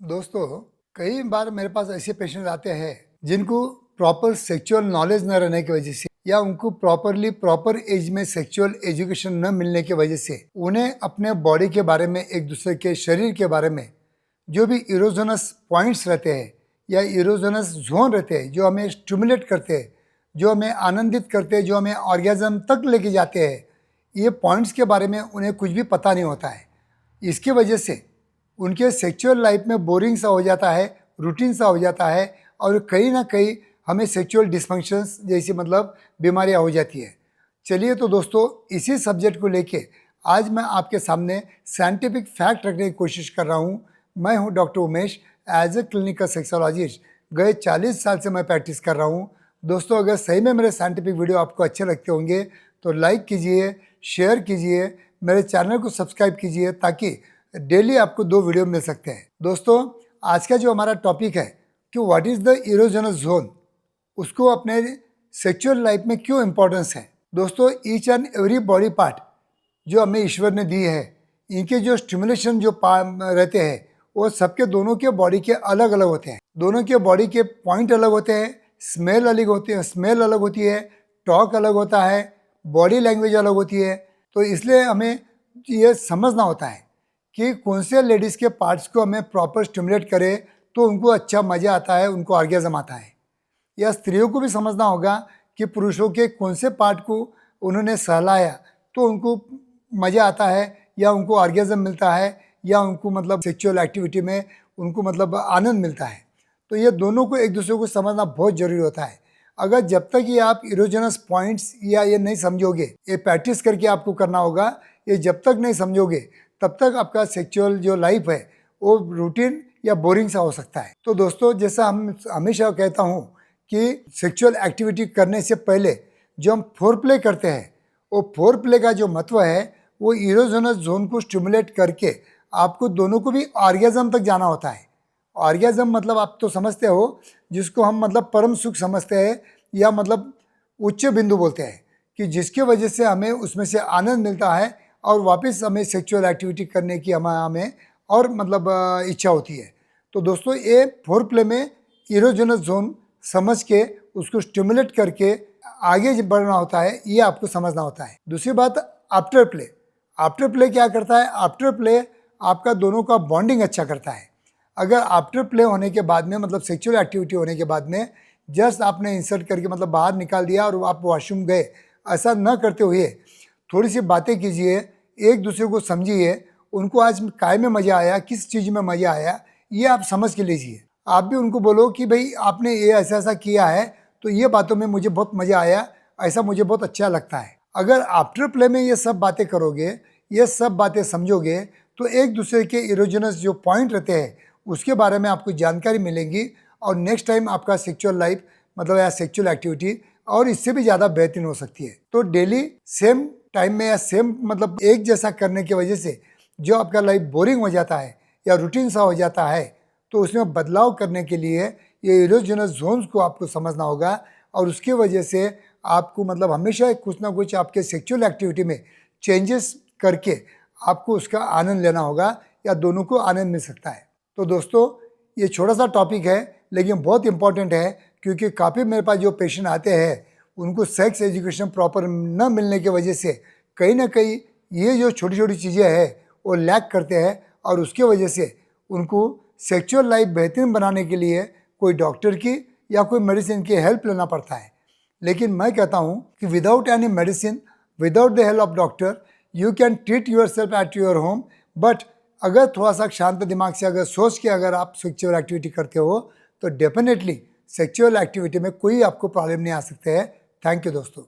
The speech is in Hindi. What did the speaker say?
दोस्तों, कई बार मेरे पास ऐसे पेशेंट आते हैं जिनको प्रॉपर सेक्सुअल नॉलेज न रहने की वजह से या उनको प्रॉपर एज में सेक्सुअल एजुकेशन न मिलने की वजह से उन्हें अपने बॉडी के बारे में, एक दूसरे के शरीर के बारे में जो भी इरोजनस पॉइंट्स रहते हैं या इरोजनस जोन रहते हैं जो हमें स्टिमुलेट करते हैं, जो हमें आनंदित करते हैं, जो हमें ऑर्गेजम तक लेके जाते हैं, ये पॉइंट्स के बारे में उन्हें कुछ भी पता नहीं होता है। इसकी वजह से उनके सेक्सुअल लाइफ में बोरिंग सा हो जाता है, रूटीन सा हो जाता है और कहीं ना कहीं हमें सेक्सुअल डिस्फंक्शंस जैसी बीमारियां हो जाती है। चलिए तो दोस्तों, इसी सब्जेक्ट को लेके आज मैं आपके सामने साइंटिफिक फैक्ट रखने की कोशिश कर रहा हूँ। मैं हूँ doctor Umesh, as a clinical sexologist. गए 40 साल से मैं प्रैक्टिस कर रहा हूँ। दोस्तों, अगर सही में मेरे साइंटिफिक वीडियो आपको अच्छे लगते होंगे तो लाइक कीजिए, शेयर कीजिए, मेरे चैनल को सब्सक्राइब कीजिए ताकि डेली आपको 2 वीडियो मिल सकते हैं। दोस्तों, आज का जो हमारा टॉपिक है कि what is the erogenous zone, उसको अपने सेक्सुअल लाइफ में क्यों इम्पोर्टेंस है। दोस्तों, each and every body part जो हमें ईश्वर ने दी है, इनके जो स्टिमुलेशन जो रहते हैं वो सबके दोनों के बॉडी के अलग अलग होते हैं। दोनों के बॉडी के पॉइंट अलग होते हैं, स्मेल अलग होती है, टॉक अलग होता है, बॉडी लैंग्वेज अलग होती है। तो इसलिए हमें ये समझना होता है कि कौन से लेडीज़ के पार्ट्स को हमें प्रॉपर स्टिमुलेट करें तो उनको अच्छा मज़ा आता है, उनको ऑर्गेज़म आता है। या स्त्रियों को भी समझना होगा कि पुरुषों के कौन से पार्ट को उन्होंने सहलाया तो उनको मज़ा आता है या उनको ऑर्गेज़म मिलता है या उनको सेक्सुअल एक्टिविटी में उनको आनंद मिलता है। तो ये दोनों को एक दूसरे को समझना बहुत ज़रूरी होता है। अगर जब तक ये आप इरोजनस पॉइंट्स या ये नहीं समझोगे, ये प्रैक्टिस करके आपको करना होगा, ये जब तक नहीं समझोगे तब तक आपका सेक्सुअल जो लाइफ है वो रूटीन या बोरिंग सा हो सकता है। तो दोस्तों, जैसा हम हमेशा कहता हूँ कि सेक्सुअल एक्टिविटी करने से पहले जो हम फोर प्ले करते हैं, वो फोर प्ले का जो महत्व है वो इरोजनस जोन को स्टिमुलेट करके आपको दोनों को भी ऑर्गेज़म तक जाना होता है। ऑर्गेज़म आप तो समझते हो, जिसको हम परम सुख समझते हैं या उच्च बिंदु बोलते हैं, कि जिसकी वजह से हमें उसमें से आनंद मिलता है और वापस हमें सेक्सुअल एक्टिविटी करने की हमें और इच्छा होती है। तो दोस्तों, ये फोर प्ले में इरोजनस जोन समझ के उसको स्टिमुलेट करके आगे बढ़ना होता है, ये आपको समझना होता है। दूसरी बात, आफ्टर प्ले। आफ्टर प्ले क्या करता है? आफ्टर प्ले आपका दोनों का बॉन्डिंग अच्छा करता है। अगर आफ्टर प्ले होने के बाद में सेक्सुअल एक्टिविटी होने के बाद में जस्ट आपने इंसर्ट करके बाहर निकाल दिया और आप वॉशरूम गए, ऐसा न करते हुए थोड़ी सी बातें कीजिए, एक दूसरे को समझिए, उनको आज काय में मज़ा आया, किस चीज़ में मज़ा आया, ये आप समझ के लीजिए। आप भी उनको बोलो कि भाई आपने ये ऐसा ऐसा किया है तो ये बातों में मुझे बहुत मज़ा आया, ऐसा मुझे बहुत अच्छा लगता है। अगर आफ्टर प्ले में ये सब बातें करोगे, ये सब बातें समझोगे, तो एक दूसरे के इरोजनस जो पॉइंट रहते हैं उसके बारे में आपको जानकारी मिलेगी और नेक्स्ट टाइम आपका सेक्सुअल लाइफ या सेक्सुअल एक्टिविटी और इससे भी ज़्यादा बेहतरीन हो सकती है। तो डेली सेम टाइम में या सेम एक जैसा करने की वजह से जो आपका लाइफ बोरिंग हो जाता है या रूटीन सा हो जाता है, तो उसमें बदलाव करने के लिए ये इरोजनस जोन्स को आपको समझना होगा और उसकी वजह से आपको हमेशा कुछ ना कुछ आपके सेक्सुअल एक्टिविटी में चेंजेस करके आपको उसका आनंद लेना होगा या दोनों को आनंद मिल सकता है। तो दोस्तों, ये छोटा सा टॉपिक है लेकिन बहुत इंपॉर्टेंट है, क्योंकि काफ़ी मेरे पास जो पेशेंट आते हैं उनको सेक्स एजुकेशन प्रॉपर न मिलने की वजह से कहीं ना कहीं ये जो छोटी छोटी चीज़ें हैं वो लैक करते हैं और उसकी वजह से उनको सेक्सुअल लाइफ बेहतरीन बनाने के लिए कोई डॉक्टर की या कोई मेडिसिन की हेल्प लेना पड़ता है। लेकिन मैं कहता हूँ कि without any medicine, without the help of doctor, you can treat your self at your home. But अगर थोड़ा सा शांत दिमाग से अगर सोच के अगर आप सेक्सुअल एक्टिविटी करते हो तो डेफिनेटली सेक्सुअल एक्टिविटी में कोई आपको प्रॉब्लम नहीं आ सकते हैं। थैंक यू दोस्तों।